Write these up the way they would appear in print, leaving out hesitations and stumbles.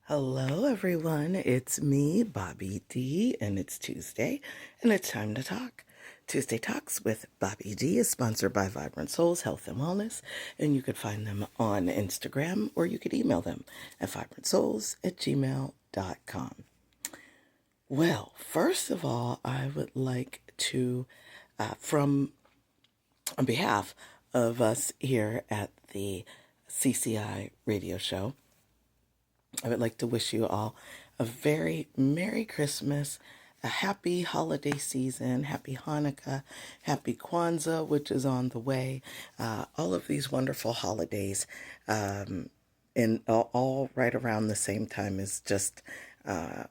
Hello, everyone. It's me, Bobbie D, and it's Tuesday, and it's time to talk. Tuesday Talks with Bobbie D is sponsored by Vibrant Souls Health and Wellness, and you could find them on Instagram or you could email them at vibrantsouls@gmail.com. Well, first of all, I would like to, on behalf of us here at the CCI radio show, I would like to wish you all a very Merry Christmas, a happy holiday season, happy Hanukkah, happy Kwanzaa, which is on the way. All of these wonderful holidays, and all right around the same time is just uh,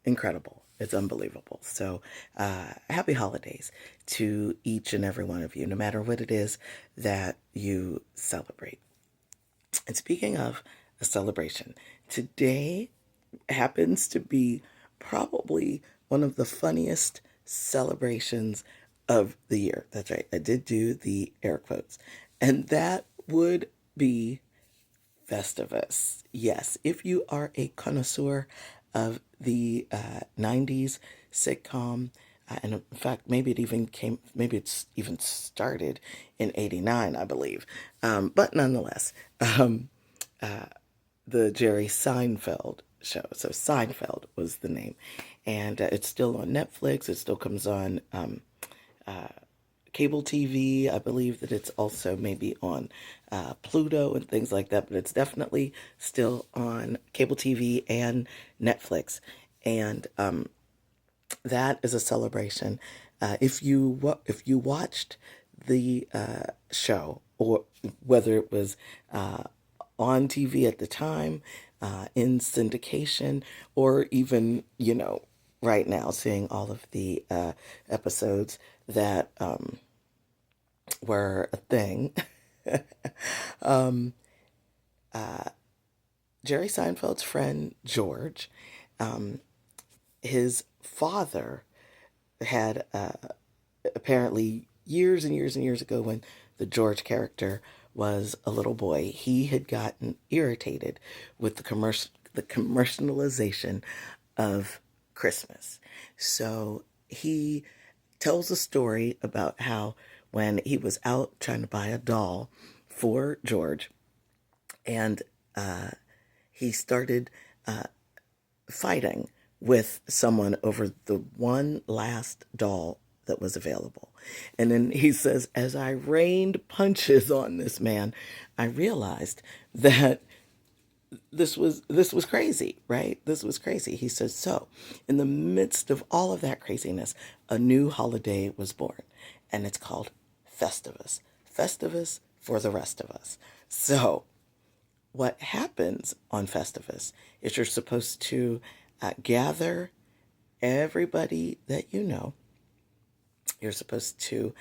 incredible. It's unbelievable. So, happy holidays to each and every one of you, no matter what it is that you celebrate. And speaking of a celebration, today happens to be probably one of the funniest celebrations of the year. That's right, I did do the air quotes. And that would be Festivus. Yes, if you are a connoisseur of the 90s sitcom, and in fact, maybe it's even started in '89, I believe. But nonetheless, the Jerry Seinfeld show. So Seinfeld was the name, and it's still on Netflix. It still comes on cable TV. I believe that it's also maybe on Pluto and things like that, but it's definitely still on cable TV and Netflix. And that is a celebration. If you watched the show, or whether it was on TV at the time, in syndication, or even right now seeing all of the episodes that were a thing. um, Jerry Seinfeld's friend George, his father had apparently years and years and years ago, when the George character was a little boy, he had gotten irritated with the commercialization of Christmas. So he tells a story about how when he was out trying to buy a doll for George, and he started fighting with someone over the one last doll that was available. And then he says, as I rained punches on this man, I realized that this was crazy, right? This was crazy. He says, so in the midst of all of that craziness, a new holiday was born, and it's called Festivus. Festivus for the rest of us. So what happens on Festivus is you're supposed to gather everybody that you know. You're supposed to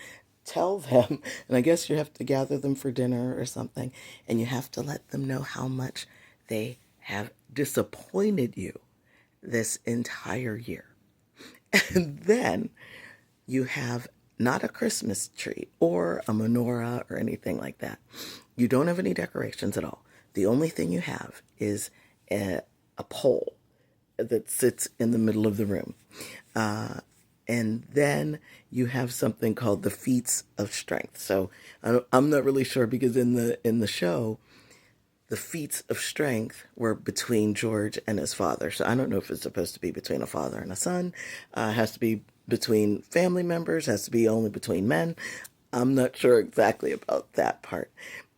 tell them, and I guess you have to gather them for dinner or something, and you have to let them know how much they have disappointed you this entire year. And then you have not a Christmas tree or a menorah or anything like that. You don't have any decorations at all. The only thing you have is a pole that sits in the middle of the room. Uh, and then you have something called the feats of strength. So I'm not really sure, because in the show, the feats of strength were between George and his father. So I don't know if it's supposed to be between a father and a son. It has to be between family members. Has to be only between men. I'm not sure exactly about that part,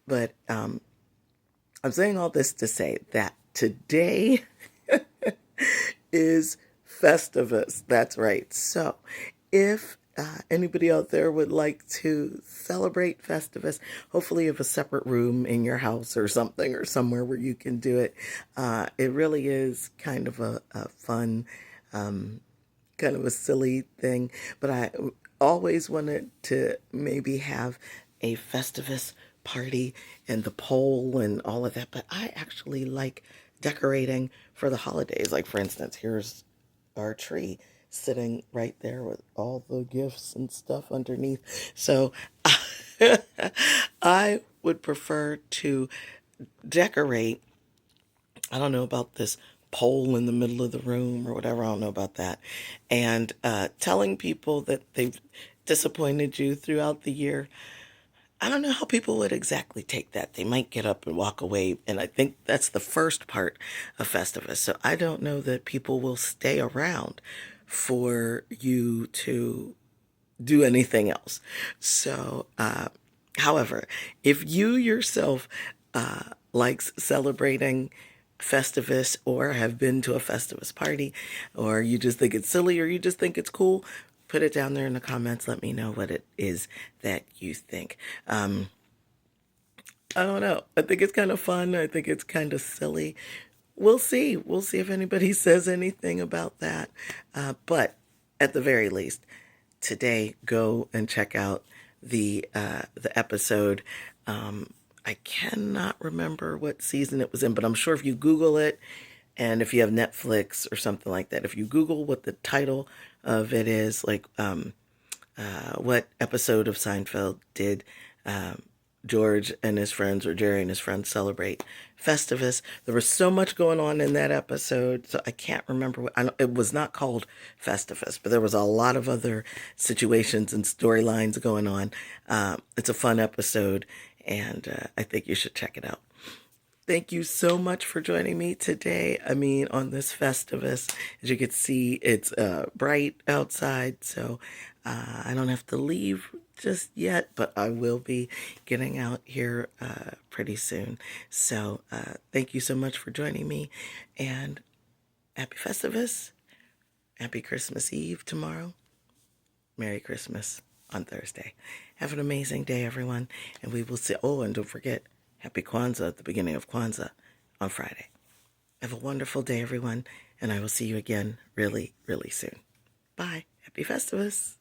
but I'm saying all this to say that today is Festivus. That's right. So, if anybody out there would like to celebrate Festivus, hopefully you have a separate room in your house or something, or somewhere where you can do it. It really is kind of a fun, kind of a silly thing, but I always wanted to maybe have a Festivus party and the pole and all of that. But I actually like decorating for the holidays. Like, for instance, here's our tree sitting right there with all the gifts and stuff underneath. So I would prefer to decorate I don't know about this pole in the middle of the room or whatever. I don't know about that. And telling people that they've disappointed you throughout the year, I don't know how people would exactly take that. They might get up and walk away. And I think that's the first part of Festivus. So I don't know that people will stay around for you to do anything else. So, however, if you yourself likes celebrating Festivus or have been to a Festivus party, or you just think it's silly or you just think it's cool, put it down there in the comments. Let me know what it is that you think. I don't know. I think it's kind of fun. I think it's kind of silly. We'll see. We'll see if anybody says anything about that. But at the very least, today go and check out the episode. I cannot remember what season it was in, but I'm sure if you Google it, and if you have Netflix or something like that, if you Google what the title of it is, like what episode of Seinfeld did George and his friends, or Jerry and his friends, celebrate Festivus. There was so much going on in that episode, so I can't remember what. It was not called Festivus, but there was a lot of other situations and storylines going on. It's a fun episode, and I think you should check it out. Thank you so much for joining me today. I mean, on this Festivus, as you can see, it's bright outside, so I don't have to leave just yet, but I will be getting out here pretty soon. So thank you so much for joining me, and happy Festivus, happy Christmas Eve tomorrow, Merry Christmas on Thursday. Have an amazing day, everyone, and we will see. Oh, and don't forget, happy Kwanzaa at the beginning of Kwanzaa on Friday. Have a wonderful day, everyone, and I will see you again really, really soon. Bye. Happy Festivus.